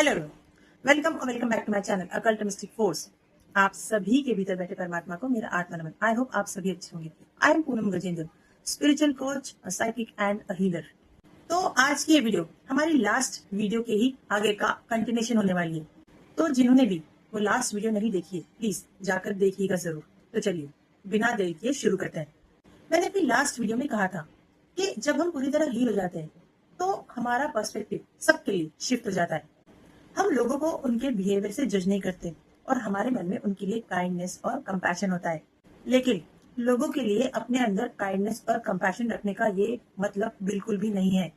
Hello, welcome और welcome back to my channel occult mystic force. आप सभी के भीतर बैठे परमात्मा को मेरा आत्मा नमन। आई होप आप सभी अच्छे होंगे। I am Poonam Gajendra, spiritual coach, psychic and a healer. तो आज की ये वीडियो हमारी लास्ट वीडियो के ही आगे का कंटिन्यूशन होने वाली है। तो जिन्होंने भी वो लास्ट वीडियो नहीं देखी है, प्लीज जाकर देखिएगा जरूर। तो चलिए बिना देरी किए शुरू करते हैं। मैंने अपनी लास्ट वीडियो में कहा था कि जब हम पूरी तरह हील हो जाते हैं तो हमारा पर्सपेक्टिव सबके लिए शिफ्ट हो जाता है। हम लोगों को उनके बिहेवियर से जज नहीं करते और हमारे मन में उनके लिए काइंडनेस और कंपैशन होता है। लेकिन लोगों के लिए अपने अंदर काइंडनेस और कंपैशन रखने का ये मतलब बिल्कुल भी नहीं है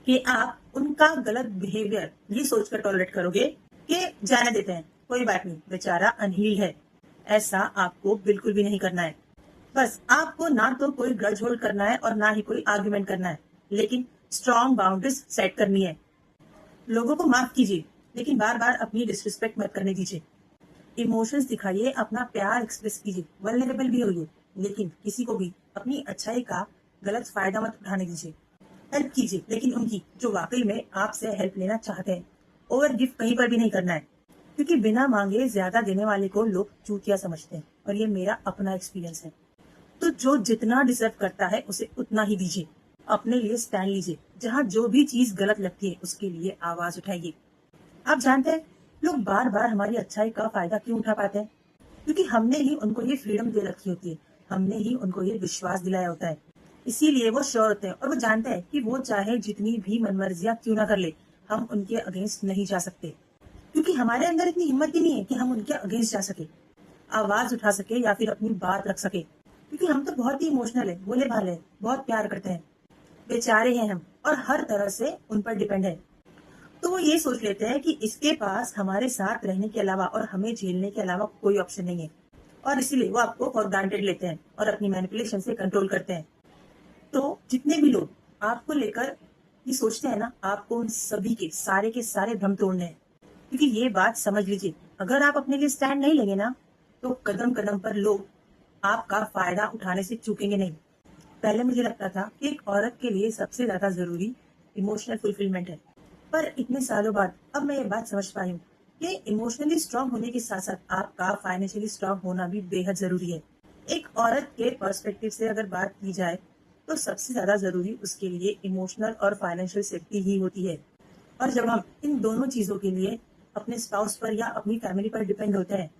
कि आप उनका गलत बिहेवियर ये सोचकर टॉलरेट करोगे कि जाने देते हैं, कोई बात नहीं, बेचारा अनहील्ड है। ऐसा आपको बिल्कुल भी नहीं करना है। बस आपको ना तो कोई ग्रज होल्ड करना है और ना ही कोई आर्ग्यूमेंट करना है, लेकिन स्ट्रॉन्ग बाउंड्रीज सेट करनी है। लोगों को माफ कीजिए, लेकिन बार बार अपनी डिसरिस्पेक्ट मत करने दीजिए। इमोशंस दिखाइए, अपना प्यार एक्सप्रेस कीजिए, वल्नरेबल भी होइए, लेकिन किसी को भी अपनी अच्छाई का गलत फायदा मत उठाने दीजिए। हेल्प कीजिए, लेकिन उनकी जो वाकई में आपसे हेल्प लेना चाहते हैं। ओवर गिफ्ट कहीं पर भी नहीं करना है, क्योंकि बिना मांगे ज्यादा देने वाले को लोग चूतिया समझते हैं और ये मेरा अपना एक्सपीरियंस है। तो जो जितना डिजर्व करता है उसे उतना ही दीजिए। अपने लिए स्टैंड लीजिए। जहाँ जो भी चीज गलत लगती है उसके लिए आवाज उठाइए। आप जानते हैं लोग बार बार हमारी अच्छाई का फायदा क्यों उठा पाते हैं? क्योंकि हमने ही उनको ये फ्रीडम दे रखी होती है, हमने ही उनको ये विश्वास दिलाया होता है। इसीलिए वो श्योर होते हैं और वो जानते हैं कि वो चाहे जितनी भी मनमर्जियां क्यों ना कर ले, हम उनके अगेंस्ट नहीं जा सकते। क्योंकि हमारे अंदर इतनी हिम्मत ही नहीं है कि हम उनके अगेंस्ट जा सके, आवाज उठा सके या फिर अपनी बात रख सके। क्योंकि हम तो बहुत ही इमोशनल है, भोले भाले हैं, बहुत प्यार करते हैं, बेचारे हैं हम और हर तरह से उन पर डिपेंड है। तो वो ये सोच लेते हैं कि इसके पास हमारे साथ रहने के अलावा और हमें झेलने के अलावा कोई ऑप्शन नहीं है, और इसीलिए वो आपको फॉर ग्रांटेड लेते हैं और अपनी मैनिपुलेशन से कंट्रोल करते हैं। तो जितने भी लोग आपको लेकर ये सोचते हैं ना, आपको उन सभी के सारे भ्रम तोड़ने हैं। क्योंकि ये बात समझ लीजिए, अगर आप अपने लिए स्टैंड नहीं लेंगे ना, तो कदम कदम पर लोग आपका फायदा उठाने से चूकेंगे नहीं। पहले मुझे लगता था कि एक औरत के लिए सबसे ज्यादा जरूरी इमोशनल फुलफिलमेंट है, पर इतने सालों बाद अब मैं ये बात समझ पाई हूँ कि इमोशनली स्ट्रांग होने के साथ साथ आपका फाइनेंशियली स्ट्रांग होना भी बेहद जरूरी है। एक औरत के पर्सपेक्टिव से अगर बात की जाए तो सबसे ज्यादा जरूरी उसके लिए इमोशनल और फाइनेंशियल सेफ्टी ही होती है। और जब हम इन दोनों चीजों के लिए अपने स्पाउस पर या अपनी फैमिली पर डिपेंड होते हैं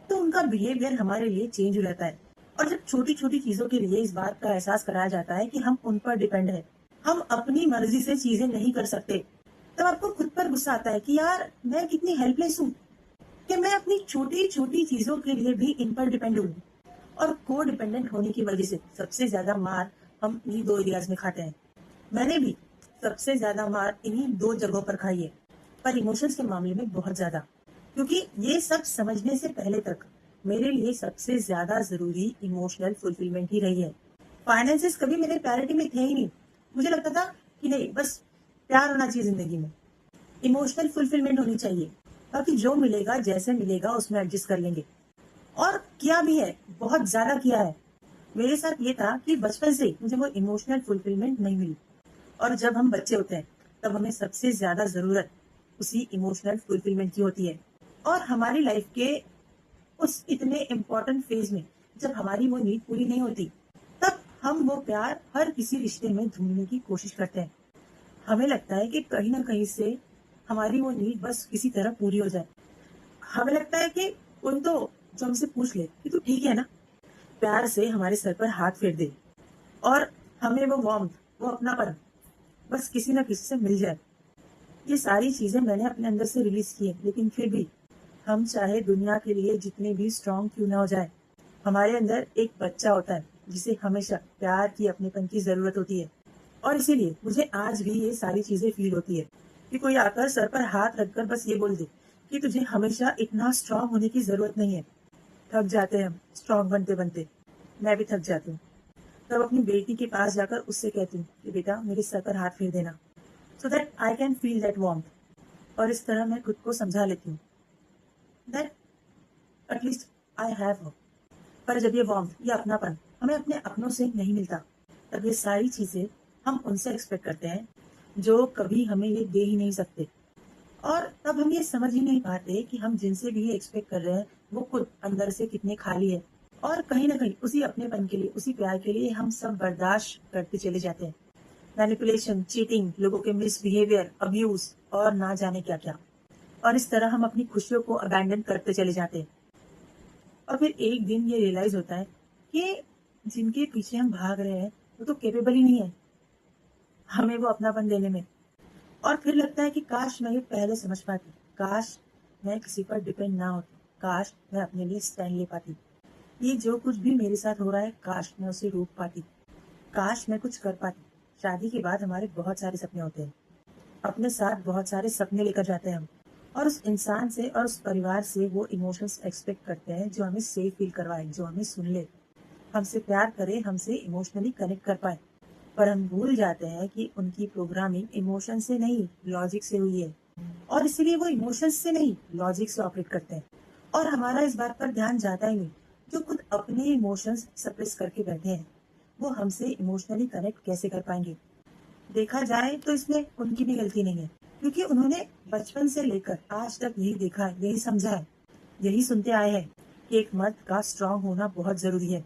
तो उनका बिहेवियर हमारे लिए चेंज हो जाता है। और जब छोटी छोटी चीजों के लिए इस बात का एहसास कराया जाता है कि हम उन पर डिपेंड है, हम अपनी मर्जी से चीजें नहीं कर सकते, तब आपको खुद पर गुस्सा आता है कि यार मैं कितनी हेल्पलेस हूँ कि मैं अपनी छोटी छोटी चीजों के लिए भी इन पर डिपेंड हूँ। और को डिपेंडेंट होने की वजह से सबसे ज्यादा मार हम इन्हीं दो एरियाज में खाते हैं। मैंने भी सबसे ज्यादा मार इन्हीं दो जगहों पर खाई है, पर इमोशंस के मामले में बहुत ज्यादा। क्योंकि ये सब समझने से पहले तक मेरे लिए सबसे ज्यादा जरूरी इमोशनल फुलफिलमेंट ही रही है। फाइनेंसेस कभी मेरे प्रायोरिटी में थे ही नहीं। मुझे लगता था कि नहीं, बस प्यार होना चाहिए जिंदगी में, इमोशनल फुलफिलमेंट होनी चाहिए, बाकी जो मिलेगा जैसे मिलेगा उसमें एडजस्ट कर लेंगे। और किया भी है, बहुत ज्यादा किया है। मेरे साथ ये था कि बचपन से मुझे वो इमोशनल फुलफिलमेंट नहीं मिली, और जब हम बच्चे होते हैं तब हमें सबसे ज्यादा जरूरत उसी इमोशनल फुलफिलमेंट की होती है। और हमारी लाइफ के उस इतने इम्पोर्टेंट फेज में जब हमारी वो नीड पूरी नहीं होती, तब हम वो प्यार हर किसी रिश्ते में ढूंढने की कोशिश करते हैं। हमें लगता है कि कहीं ना कहीं से हमारी वो नीड बस किसी तरह पूरी हो जाए। हमें लगता है कि कोई तो जो हमसे पूछ ले कि तू ठीक है ना, प्यार से हमारे सर पर हाथ फेर दे, और हमें वो वार्मथ, वो अपनापन बस किसी ना किसी से मिल जाए। ये सारी चीजें मैंने अपने अंदर से रिलीज की है, लेकिन फिर भी हम चाहे दुनिया के लिए जितने भी स्ट्रांग क्यों ना हो जाए, हमारे अंदर एक बच्चा होता है जिसे हमेशा प्यार की, अपनेपन की जरूरत होती है। और इसीलिए मुझे आज भी ये सारी चीजें फील होती है कि कोई आकर सर पर हाथ रखकर बस ये बोल दे कि तुझे हमेशा इतना स्ट्रांग होने की जरूरत नहीं है। थक जाते हैं हम स्ट्रांग बनते बनते, मैं भी थक जाती हूँ। तब अपनी बेटी के पास जाकर उससे कहती हूँ कि बेटा मेरे सर पर हाथ फेर देना, so that I can feel that warmth. और इस तरह मैं खुद को समझा लेती हूँ that at least I have her. पर जब ये वार्मथ, ये अपनापन हमें अपने अपनों से नहीं मिलता, तब ये सारी चीजें हम उनसे एक्सपेक्ट करते हैं जो कभी हमें ये दे ही नहीं सकते। और तब हम ये समझ ही नहीं पाते कि हम जिनसे भी ये एक्सपेक्ट कर रहे हैं वो खुद अंदर से कितने खाली है। और कहीं ना कहीं उसी अपनेपन के लिए, उसी प्यार के लिए हम सब बर्दाश्त करते चले जाते हैं। मैनिपुलेशन, चीटिंग, लोगों के मिसबिहेवियर, अब्यूज और ना जाने क्या क्या। और इस तरह हम अपनी खुशियों को अबैंडन करते चले जाते हैं। और फिर एक दिन ये रियलाइज होता है कि जिनके पीछे हम भाग रहे हैं वो तो केपेबल ही नहीं है हमें वो अपनापन देने में। और फिर लगता है कि काश मैं ये पहले समझ पाती, काश मैं किसी पर डिपेंड ना होती, काश मैं अपने लिए स्टैंड ले पाती। ये जो कुछ भी मेरे साथ हो रहा है काश मैं उसे रोक पाती, काश मैं कुछ कर पाती। शादी के बाद हमारे बहुत सारे सपने होते हैं, अपने साथ बहुत सारे सपने लेकर जाते हैं हम। और उस इंसान से और उस परिवार से वो इमोशंस एक्सपेक्ट करते हैं जो हमें सेफ फील करवाए, जो हमें सुन ले, हमसे प्यार करे, हमसे इमोशनली कनेक्ट कर पाए। पर हम भूल जाते हैं कि उनकी प्रोग्रामिंग इमोशन से नहीं, लॉजिक से हुई है। और इसीलिए वो इमोशंस से नहीं, लॉजिक से ऑपरेट करते हैं। और हमारा इस बात पर ध्यान जाता ही नहीं। जो खुद अपने इमोशंस सप्रेस करके बैठे हैं वो हमसे इमोशनली कनेक्ट कैसे कर पाएंगे। देखा जाए तो इसमें उनकी भी गलती नहीं है, क्योंकि उन्होंने बचपन से लेकर आज तक यही देखा है, यही समझा है, यही सुनते आए हैं कि एक मर्द का स्ट्रांग होना बहुत जरूरी है।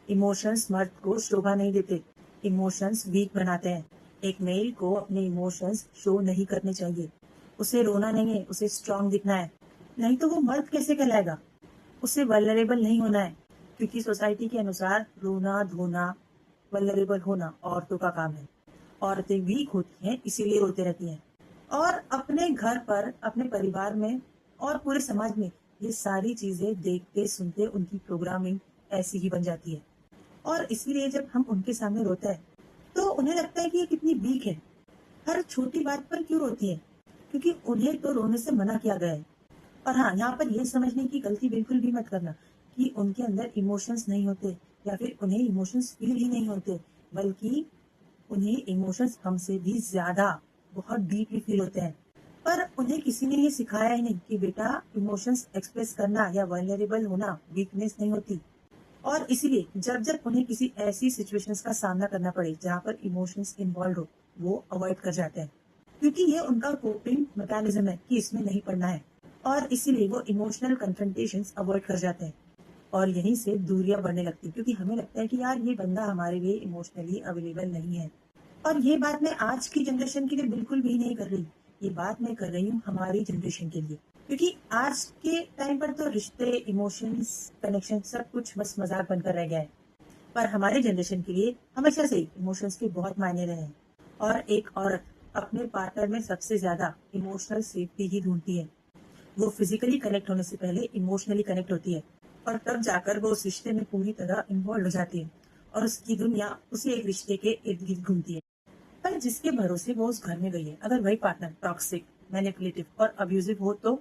इमोशंस मर्द को शोभा नहीं देते, इमोशंस वीक बनाते हैं। एक मेल को अपने इमोशंस शो नहीं करने चाहिए। उसे रोना नहीं है, उसे स्ट्रांग दिखना है। नहीं तो वो मर्द कैसे कहलाएगा। उसे वल्नरेबल नहीं होना है, क्योंकि सोसाइटी के अनुसार रोना धोना, वल्नरेबल होना औरतों का काम है। औरतें वीक होती हैं इसीलिए रोते रहती हैं। और अपने घर पर, अपने परिवार में और पूरे समाज में ये सारी चीजें देखते सुनते उनकी प्रोग्रामिंग ऐसी ही बन जाती है। और इसीलिए जब हम उनके सामने रोते हैं तो उन्हें लगता है कि ये कितनी वीक है, हर छोटी बात पर क्यों रोती है, क्योंकि उन्हें तो रोने से मना किया गया है। और हाँ, यहाँ पर ये समझने की गलती बिल्कुल भी मत करना कि उनके अंदर इमोशंस नहीं होते या फिर उन्हें इमोशंस फील ही नहीं होते, बल्कि उन्हें इमोशंस हमसे भी ज्यादा, बहुत डीपली फील होते हैं। पर उन्हें किसी ने ये सिखाया ही नहीं कि बेटा इमोशंस एक्सप्रेस करना या वल्नरेबल होना वीकनेस नहीं होती। और इसीलिए जब जब उन्हें किसी ऐसी सिचुएशंस का सामना करना पड़े जहाँ पर इमोशंस इन्वॉल्व हो, वो अवॉइड कर जाते हैं, क्योंकि ये उनका कोपिंग मैकेनिज्म है कि इसमें नहीं पड़ना है। और इसीलिए वो इमोशनल कन्फ्रंटेशंस अवॉइड कर जाते हैं। और यहीं से दूरियां बढ़ने लगती है, क्योंकि हमें लगता है कि यार ये बंदा हमारे लिए इमोशनली अवेलेबल नहीं है। और ये बात मैं आज की जनरेशन के लिए बिल्कुल भी नहीं कर रही, ये बात मैं कर रही हूँ हमारी जनरेशन के लिए। क्योंकि आज के टाइम पर तो रिश्ते, इमोशंस, कनेक्शन सब कुछ बस मजाक बनकर रह गया है। पर हमारे जनरेशन के लिए हमेशा से इमोशंस के बहुत मायने रहे हैं। और एक औरत अपने पार्टनर में सबसे ज्यादा इमोशनल सेफ्टी ही ढूंढती है। वो फिजिकली कनेक्ट होने से पहले इमोशनली कनेक्ट होती है, और तब जाकर वो उस रिश्ते में पूरी तरह इन्वॉल्व हो जाती है। और उसकी दुनिया उसी एक रिश्ते के इर्द गिर्द घूमती है। पर जिसके भरोसे वो उस घर में गई है, अगर वही पार्टनर टॉक्सिक, मैनिपुलेटिव और अब्यूजिव हो तो,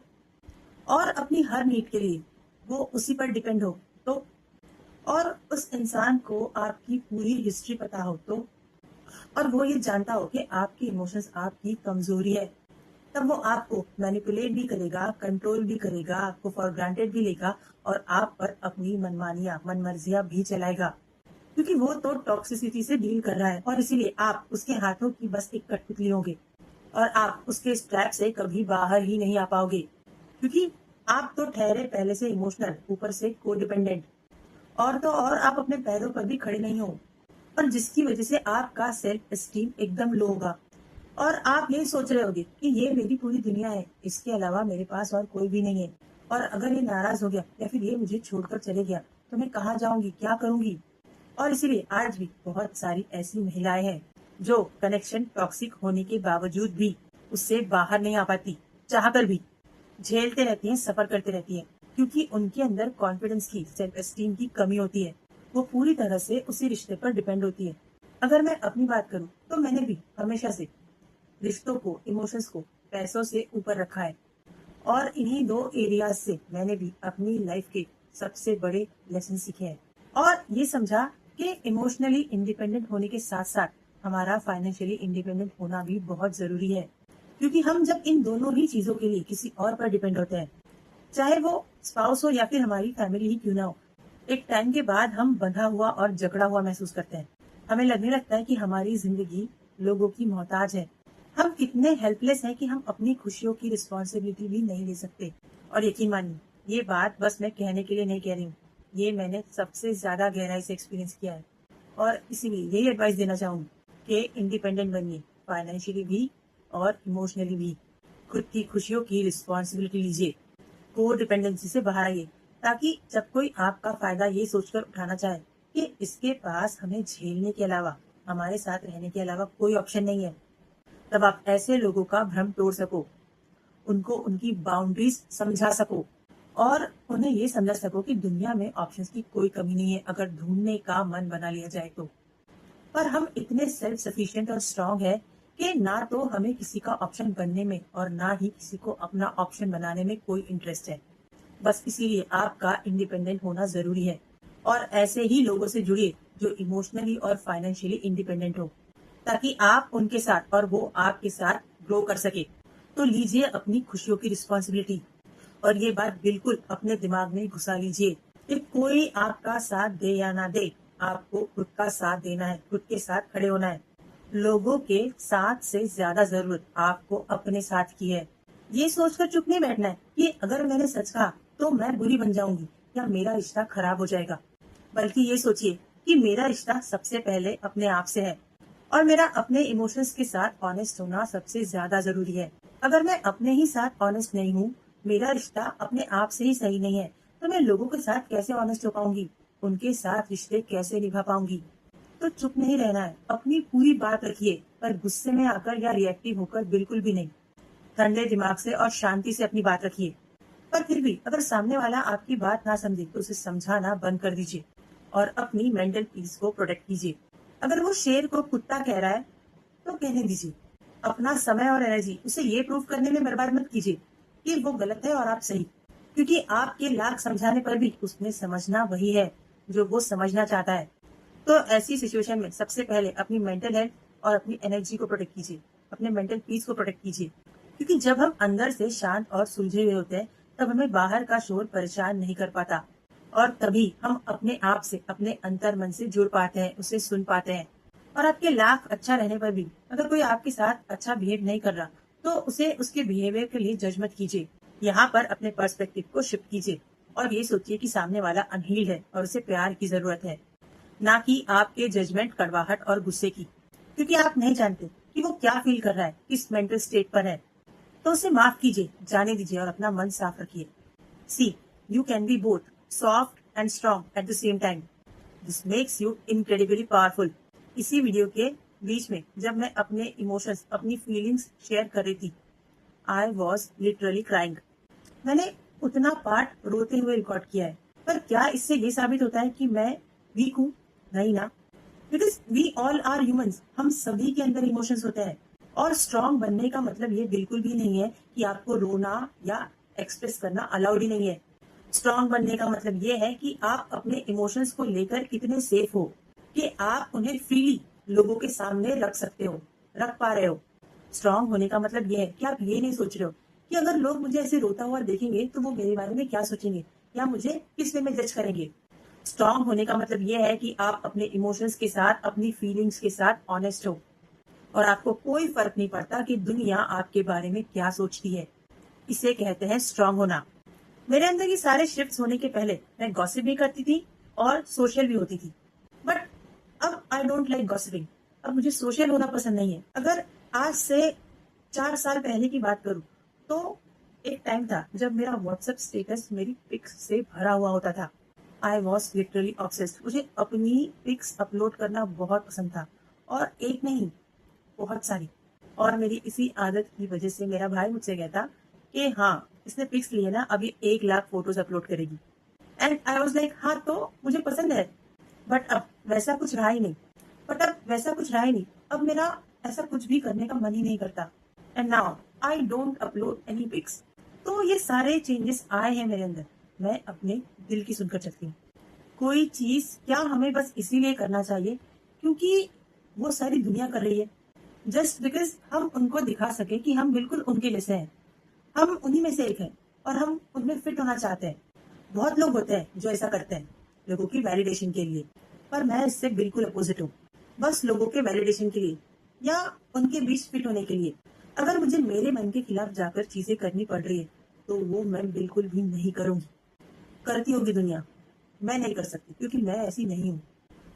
और अपनी हर नीड के लिए वो उसी पर डिपेंड हो तो, और उस इंसान को आपकी पूरी हिस्ट्री पता हो तो, और वो ये जानता हो कि आपकी इमोशंस आपकी कमजोरी है, तब वो आपको मैनिपुलेट भी करेगा, कंट्रोल भी करेगा, आपको फॉर ग्रांटेड भी लेगा और आप पर अपनी मनमानियां, मनमर्जियां भी चलाएगा, क्योंकि वो तो टॉक्सिसिटी से डील कर रहा है। और इसीलिए आप उसके हाथों की बस एक कठपुतली होंगे और आप उसके स्ट्रैप से कभी बाहर ही नहीं आ पाओगे, क्योंकि आप तो ठहरे पहले से इमोशनल, ऊपर से को डिपेंडेंट, और तो और आप अपने पैरों पर भी खड़े नहीं हो। और जिसकी वजह से आपका सेल्फ एस्टीम एकदम लो होगा और आप यही सोच रहे होगे कि ये मेरी पूरी दुनिया है, इसके अलावा मेरे पास और कोई भी नहीं है। और अगर ये नाराज हो गया या फिर ये मुझे छोड़कर चले गया तो मैं कहाँ जाऊंगी, क्या करूंगी। और इसीलिए आज भी बहुत सारी ऐसी महिलाएं हैं जो कनेक्शन टॉक्सिक होने के बावजूद भी उससे बाहर नहीं आ पाती, चाहकर भी झेलते रहती हैं, सफर करते रहती हैं, क्योंकि उनके अंदर कॉन्फिडेंस की, सेल्फ एस्टीम की कमी होती है। वो पूरी तरह से उसी रिश्ते पर डिपेंड होती है। अगर मैं अपनी बात करूं तो मैंने भी हमेशा से रिश्तों को, इमोशंस को पैसों से ऊपर रखा है। और इन्हीं दो एरियाज से मैंने भी अपनी लाइफ के सबसे बड़े लेसन सीखे हैं। और ये समझा कि इमोशनली इंडिपेंडेंट होने के साथ साथ हमारा फाइनेंशियली इंडिपेंडेंट होना भी बहुत जरूरी है, क्योंकि हम जब इन दोनों ही चीजों के लिए किसी और पर डिपेंड होते हैं, चाहे वो स्पाउस हो या फिर हमारी फैमिली ही क्यों ना हो, एक टाइम के बाद हम बंधा हुआ और जकड़ा हुआ महसूस करते हैं। हमें लगने लगता है कि हमारी जिंदगी लोगों की मोहताज है। हम कितने हेल्पलेस हैं कि हम अपनी खुशियों की रिस्पॉन्सिबिलिटी भी नहीं ले सकते। और यकीन मानिए, ये बात बस मैं कहने के लिए नहीं कह रही हूँ, ये मैंने सबसे ज्यादा गहराई से एक्सपीरियंस किया है। और इसीलिए यही एडवाइस देना चाहूंगी कि इंडिपेंडेंट बनिए, फाइनेंशियली भी और इमोशनली भी। खुद की खुशियों की रिस्पॉन्सिबिलिटी लीजिए, को डिपेंडेंसी से बाहर आइए, ताकि जब कोई आपका फायदा ये सोचकर उठाना चाहे कि इसके पास हमें झेलने के अलावा, हमारे साथ रहने के अलावा कोई ऑप्शन नहीं है, तब आप ऐसे लोगों का भ्रम तोड़ सको, उनको उनकी बाउंड्रीज समझा सको और उन्हें ये समझा सको कि दुनिया में ऑप्शंस की कोई कमी नहीं है अगर ढूंढने का मन बना लिया जाए तो। पर हम इतने सेल्फ सफिशिएंट और स्ट्रांग है कि ना तो हमें किसी का ऑप्शन बनने में और ना ही किसी को अपना ऑप्शन बनाने में कोई इंटरेस्ट है। बस इसीलिए आपका इंडिपेंडेंट होना जरूरी है और ऐसे ही लोगों से जुड़िए जो इमोशनली और फाइनेंशियली इंडिपेंडेंट हो, ताकि आप उनके साथ और वो आपके साथ ग्रो कर सके। तो लीजिए अपनी खुशियों की रिस्पॉन्सिबिलिटी और ये बात बिल्कुल अपने दिमाग में घुसा लीजिए कि कोई आपका साथ दे या ना दे, आपको खुद का साथ देना है, खुद के साथ खड़े होना है। लोगों के साथ से ज्यादा जरूरत आपको अपने साथ की है। ये सोचकर चुप नहीं बैठना है कि अगर मैंने सच कहा तो मैं बुरी बन जाऊंगी या मेरा रिश्ता खराब हो जाएगा, बल्कि ये सोचिए कि मेरा रिश्ता सबसे पहले अपने आप से है और मेरा अपने इमोशंस के साथ ऑनेस्ट होना सबसे ज्यादा जरूरी है। अगर मैं अपने ही साथ ऑनेस्ट नहीं हूँ, मेरा रिश्ता अपने आप से ही सही नहीं है, तो मैं लोगों के साथ कैसे ऑनेस्ट हो पाऊंगी, उनके साथ रिश्ते कैसे निभा पाऊंगी। तो चुप नहीं रहना है, अपनी पूरी बात रखिए, पर गुस्से में आकर या रिएक्टिव होकर बिल्कुल भी नहीं। ठंडे दिमाग से और शांति से अपनी बात रखिए। पर फिर भी अगर सामने वाला आपकी बात ना समझे तो उसे समझाना बंद कर दीजिए और अपनी मेंटल पीस को प्रोटेक्ट कीजिए। अगर वो शेर को कुत्ता कह रहा है तो कहने दीजिए। अपना समय और एनर्जी उसे ये प्रूव करने में बर्बाद मत कीजिए कि वो गलत है और आप सही, क्योंकि आपके लाख समझाने पर भी उसने समझना वही है जो वो समझना चाहता है। तो ऐसी सिचुएशन में सबसे पहले अपनी मेंटल हेल्थ और अपनी एनर्जी को प्रोटेक्ट कीजिए, अपने मेंटल पीस को प्रोटेक्ट कीजिए, क्योंकि जब हम अंदर से शांत और सुलझे हुए होते हैं तब हमें बाहर का शोर परेशान नहीं कर पाता और तभी हम अपने आप से, अपने अंतर मन से जुड़ पाते हैं, उसे सुन पाते हैं। और आपके लाख अच्छा रहने पर भी अगर कोई आपके साथ अच्छा बिहेव नहीं कर रहा तो उसे उसके बिहेवियर के लिए जज मत कीजिए। यहाँ पर अपने पर्सपेक्टिव को शिफ्ट कीजिए और ये सोचिए कि सामने वाला अनहील्ड है और उसे प्यार की जरूरत है, ना कि आपके जजमेंट, कड़वाहट और गुस्से की, क्योंकि आप नहीं जानते कि वो क्या फील कर रहा है, किस मेंटल स्टेट पर है। तो उसे माफ कीजिए, जाने दीजिए और अपना मन साफ रखिए। See, you can be both soft and strong at the same time. This makes you incredibly powerful. इसी वीडियो के बीच में जब मैं अपने इमोशंस, अपनी फीलिंग्स शेयर कर रही थी, आई वॉज लिटरली क्राइंग। मैंने उतना पार्ट रोते हुए रिकॉर्ड किया है, पर क्या इससे ये साबित होता है कि मैं वीक हूँ? नहीं ना, because we all are humans. हम सभी के अंदर इमोशंस होते हैं और स्ट्रांग बनने का मतलब ये बिल्कुल भी नहीं है कि आपको रोना या एक्सप्रेस करना अलाउड ही नहीं है। स्ट्रांग बनने का मतलब ये है कि आप अपने इमोशंस को लेकर कितने सेफ हो कि आप उन्हें फ्रीली लोगों के सामने रख सकते हो, रख पा रहे हो। स्ट्रांग होने का मतलब ये है कि आप ये नहीं सोच रहे हो कि अगर लोग मुझे ऐसे रोता हुआ देखेंगे तो वो मेरे बारे में क्या सोचेंगे या मुझे किस वे में जज करेंगे। स्ट्रांग होने का मतलब ये है कि आप अपने इमोशंस के साथ, अपनी फीलिंग्स के साथ ऑनेस्ट हो और आपको कोई फर्क नहीं पड़ता कि दुनिया आपके बारे में क्या सोचती है। इसे कहते हैं स्ट्रांग होना। मेरे अंदर ये सारे शिफ्ट्स होने के पहले मैं गॉसिप भी करती थी और सोशल भी होती थी, बट अब आई डोंट लाइक गॉसिपिंग। अब मुझे सोशल होना पसंद नहीं है। अगर आज से 4 साल पहले की बात करूं तो एक टाइम था जब मेरा व्हाट्सएप स्टेटस मेरी पिक्स से भरा हुआ होता था। I was literally obsessed. मुझे अपनी पिक्स अपलोड करना बहुत पसंद था और एक नहीं, बहुत सारी। और मेरी इसी आदत की वजह से मेरा भाई मुझसे कहता कि हाँ, इसने पिक्स लिए ना, अभी 1 लाख फोटोज अपलोड करेगी। एंड आई वॉज लाइक, हाँ तो मुझे पसंद है, बट अब वैसा कुछ रहा ही नहीं। अब मेरा ऐसा कुछ भी करने का मन ही नहीं करता। And now I don't upload any pics. तो ये सारे चेंजेस आए हैं मेरे अंदर। मैं अपने दिल की सुनकर चलती हूँ। कोई चीज क्या हमें बस इसीलिए करना चाहिए क्योंकि वो सारी दुनिया कर रही है, जस्ट बिकॉज हम उनको दिखा सके कि हम बिल्कुल उनके जैसे हैं, हम उन्हीं में से एक हैं और हम उनमें फिट होना चाहते हैं। बहुत लोग होते हैं जो ऐसा करते हैं लोगों की वैलिडेशन के लिए, पर मैं इससे बिल्कुल अपोजिट हूँ। बस लोगों के वैलिडेशन के लिए या उनके बीच फिट होने के लिए अगर मुझे मेरे मन के खिलाफ जाकर चीजें करनी पड़ रही है तो वो मैं बिल्कुल भी नहीं करूंगी। करती होगी दुनिया, मैं नहीं कर सकती क्योंकि मैं ऐसी नहीं हूँ।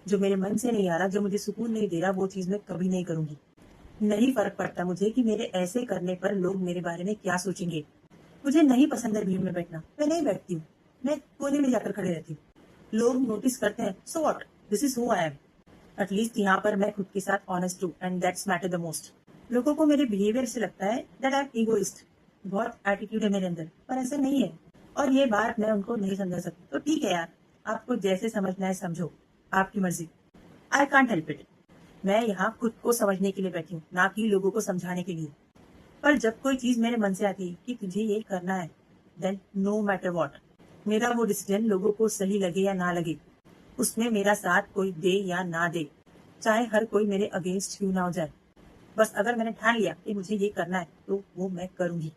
जो मेरे मन से नहीं आ रहा, जो मुझे सुकून नहीं दे रहा, वो चीज मैं कभी नहीं करूंगी। नहीं फर्क पड़ता मुझे कि मेरे ऐसे करने पर लोग मेरे बारे में क्या सोचेंगे। मुझे नहीं पसंद है भीड़ में बैठना, मैं नहीं बैठती हूँ। मैं कोने में जाकर खड़े रहती हूँ। लोग नोटिस करते हैं, so what, this is who I am. At least यहाँ पर मैं खुद के साथ ऑनेस्ट हूँ and that's matter the most. लोगों को मेरे बिहेवियर से लगता है दैट आई एम इगोइस्ट, बहुत एटीट्यूड है मेरे अंदर, पर ऐसा नहीं है। और ये बात मैं उनको नहीं समझा सकती, तो ठीक है यार, आपको जैसे समझना है समझो, आपकी मर्जी। I can't help it. मैं यहाँ खुद को समझने के लिए बैठी हूँ, ना कि लोगों को समझाने के लिए। पर जब कोई चीज मेरे मन से आती है कि तुझे ये करना है, देन नो मैटर व्हाट, मेरा वो डिसीजन लोगों को सही लगे या ना लगे, उसमें मेरा साथ कोई दे या ना दे, चाहे हर कोई मेरे अगेंस्ट क्यों ना हो जाए। बस अगर मैंने ठान लिया कि मुझे ये करना है तो वो मैं करूंगी।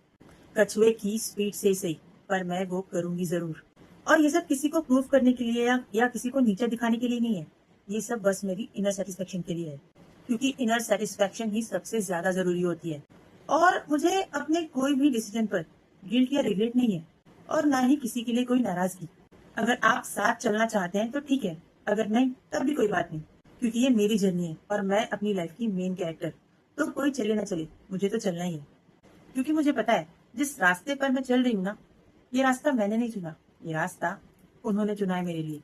कछुए की स्पीड से ही सही, पर मैं वो करूंगी जरूर। और ये सब किसी को प्रूव करने के लिए या किसी को नीचे दिखाने के लिए नहीं है। ये सब बस मेरी इनर सेटिस्फेक्शन के लिए है, क्योंकि इनर सेटिस्फेक्शन ही सबसे ज्यादा जरूरी होती है। और मुझे अपने कोई भी डिसीजन पर गिल्ट या रिग्रेट नहीं है, और ना ही किसी के लिए कोई नाराजगी। अगर आप साथ चलना चाहते हैं तो ठीक है, अगर नहीं तब भी कोई बात नहीं, क्योंकि ये मेरी जर्नी है और मैं अपनी लाइफ की मेन कैरेक्टर। तो कोई चले ना चले, मुझे तो चलना ही है। क्योंकि मुझे पता है जिस रास्ते पर मैं चल रही हूँ ना, ये रास्ता मैंने नहीं चुना, ये रास्ता उन्होंने चुना है मेरे लिए।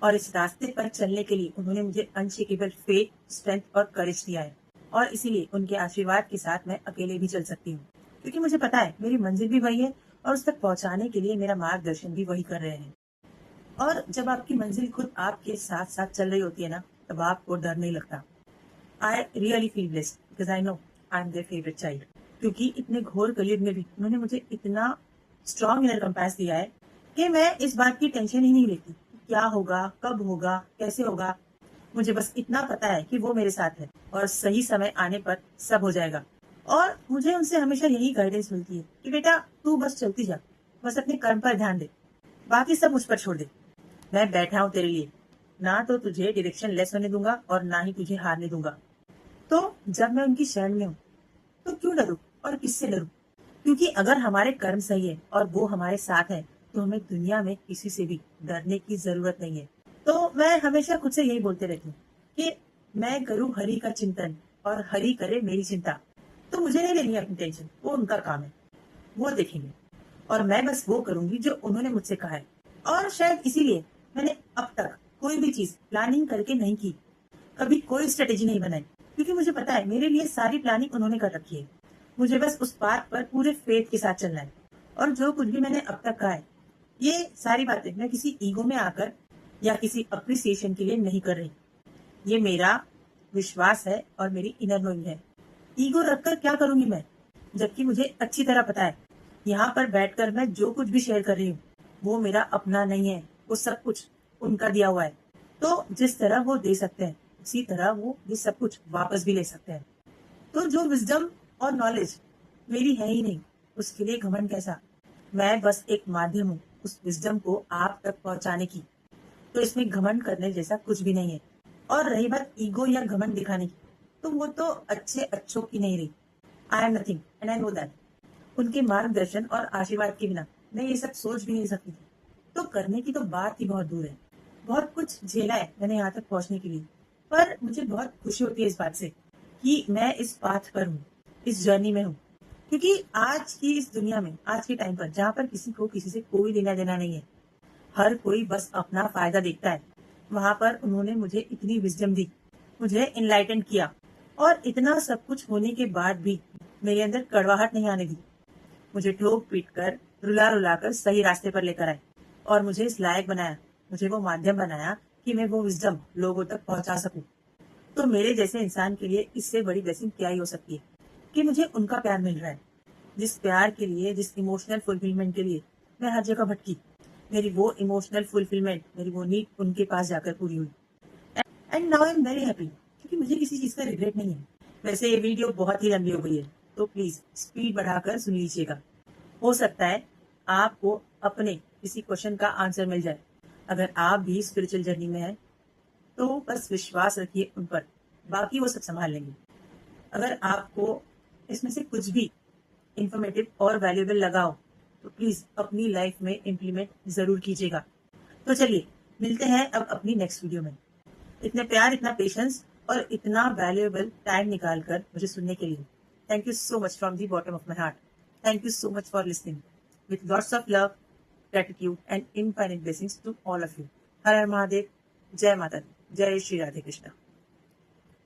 और इस रास्ते पर चलने के लिए उन्होंने मुझे अनशेकेबल फेथ, स्ट्रेंथ और करेज दिया है। और इसीलिए उनके आशीर्वाद के साथ मैं अकेले भी चल सकती हूँ, क्योंकि मुझे पता है मेरी मंजिल भी वही है और उस तक पहुंचाने के लिए मेरा मार्गदर्शन भी वही कर रहे हैं। और जब आपकी मंजिल खुद आपके साथ साथ चल रही होती है ना, तब आपको डर नहीं लगता। I really feel blessed because I know I am their favourite child. क्योंकि इतने घोर कलयुग में भी उन्होंने मुझे इतना स्ट्रॉन्ग इनर कंपास दिया है कि मैं इस बात की टेंशन ही नहीं लेती कि क्या होगा, कब होगा, कैसे होगा। मुझे बस इतना पता है कि वो मेरे साथ है और सही समय आने पर सब हो जाएगा। और मुझे उनसे हमेशा यही गाइडेंस मिलती है कि बेटा तू बस चलती जा, बस अपने कर्म पर ध्यान दे, बाकी सब मुझ पर छोड़ दे। मैं बैठा हूँ तेरे लिए, ना तो तुझे डायरेक्शन लेस होने दूंगा और ना ही तुझे हारने दूंगा। तो जब मैं उनकी शरण में हूँ तो क्यों डरूं और किससे डरूं? क्योंकि अगर हमारे कर्म सही है और वो हमारे साथ है तो हमें दुनिया में किसी से भी डरने की जरूरत नहीं है। तो मैं हमेशा खुद से यही बोलते रहती हूँ कि मैं करूँ हरि का चिंतन और हरि करे मेरी चिंता। तो मुझे नहीं लेनी है अपनी टेंशन, वो उनका काम है, वो देखेंगे। और मैं बस वो करूंगी जो उन्होंने मुझसे कहा है। और शायद इसीलिए मैंने अब तक कोई भी चीज प्लानिंग करके नहीं की, कभी कोई स्ट्रेटेजी नहीं बनाई, क्योंकि मुझे पता है मेरे लिए सारी प्लानिंग उन्होंने कर रखी है। मुझे बस उस बात पर पूरे फेथ के साथ चलना है। और जो कुछ भी मैंने अब तक कहा है, ये सारी बातें मैं किसी ईगो में आकर या किसी अप्रिसिएशन के लिए नहीं कर रही। ये मेरा विश्वास है और मेरी इनर नोइंग है। ईगो रखकर क्या करूंगी मैं, जबकि मुझे अच्छी तरह पता है यहाँ पर बैठकर मैं जो कुछ भी शेयर कर रही हूँ वो मेरा अपना नहीं है, वो सब कुछ उनका दिया हुआ है। तो जिस तरह वो दे सकते हैं उसी तरह वो ये सब कुछ वापस भी ले सकते हैं। तो जो विजडम और नॉलेज मेरी है ही नहीं, उसके लिए घमंड कैसा। मैं बस एक माध्यम हूँ उस विजडम को आप तक पहुंचाने की। तो इसमें घमंड करने जैसा कुछ भी नहीं है। और रही बात ईगो या घमंड दिखाने की, तो वो तो अच्छे अच्छों की नहीं रही। I am nothing and I know that. उनके मार्गदर्शन और आशीर्वाद के बिना मैं ये सब सोच भी नहीं सकती थी। तो करने की तो बात ही बहुत दूर है। बहुत कुछ झेला है मैंने यहाँ तक पहुंचने के लिए, पर मुझे बहुत खुशी होती है इस बात से कि मैं इस पाथ पर हूँ, इस जर्नी में हूँ। क्योंकि आज की इस दुनिया में, आज के टाइम पर जहाँ पर किसी को किसी से कोई लेना देना नहीं है, हर कोई बस अपना फायदा देखता है, वहां पर उन्होंने मुझे इतनी विजडम दी, मुझे इनलाइटन किया। और इतना सब कुछ होने के बाद भी मेरे अंदर कड़वाहट नहीं आने दी। मुझे ठोक पीट कर, रुला रुला कर सही रास्ते पर लेकर आए और मुझे इस लायक बनाया, मुझे वो माध्यम बनाया कि मैं वो विजडम लोगों तक पहुंचा सकूं। तो मेरे जैसे इंसान के लिए इससे बड़ी ब्लेसिंग क्या ही हो सकती है कि मुझे उनका प्यार मिल रहा है। जिस प्यार के लिए, जिस इमोशनल फुलफिलमेंट के लिए मैं हर जगह भटकी, मेरी वो इमोशनल फुलफिलमेंट, मेरी वो नीड उनके पास जाकर पूरी हुई। And now I am very happy, क्योंकि मुझे किसी चीज का रिग्रेट नहीं है। वैसे ये वीडियो बहुत ही लंबी हो गई है, तो प्लीज स्पीड बढ़ाकर सुन लीजिएगा। हो सकता है आपको अपने किसी क्वेश्चन का आंसर मिल जाए। अगर आप भी स्पिरिचुअल जर्नी में हैं तो बस विश्वास रखिए उन पर, बाकी वो सब संभाल लेंगे। अगर आपको इसमें से कुछ भी इंफॉर्मेटिव और वैल्यूएबल लगा हो तो प्लीज अपनी लाइफ में इम्प्लीमेंट जरूर कीजिएगा। तो चलिए मिलते हैं अब अपनी नेक्स्ट वीडियो में। इतने प्यार, इतना पेशेंस और इतना वैल्यूएबल टाइम निकाल कर मुझे सुनने के लिए thank you so much from the bottom of my heart. Thank you so much for listening. With lots of love, gratitude and infinite blessings to all of you. Har Har Mahadev. Jai Mata Di. Jai Shri Radhe Krishna.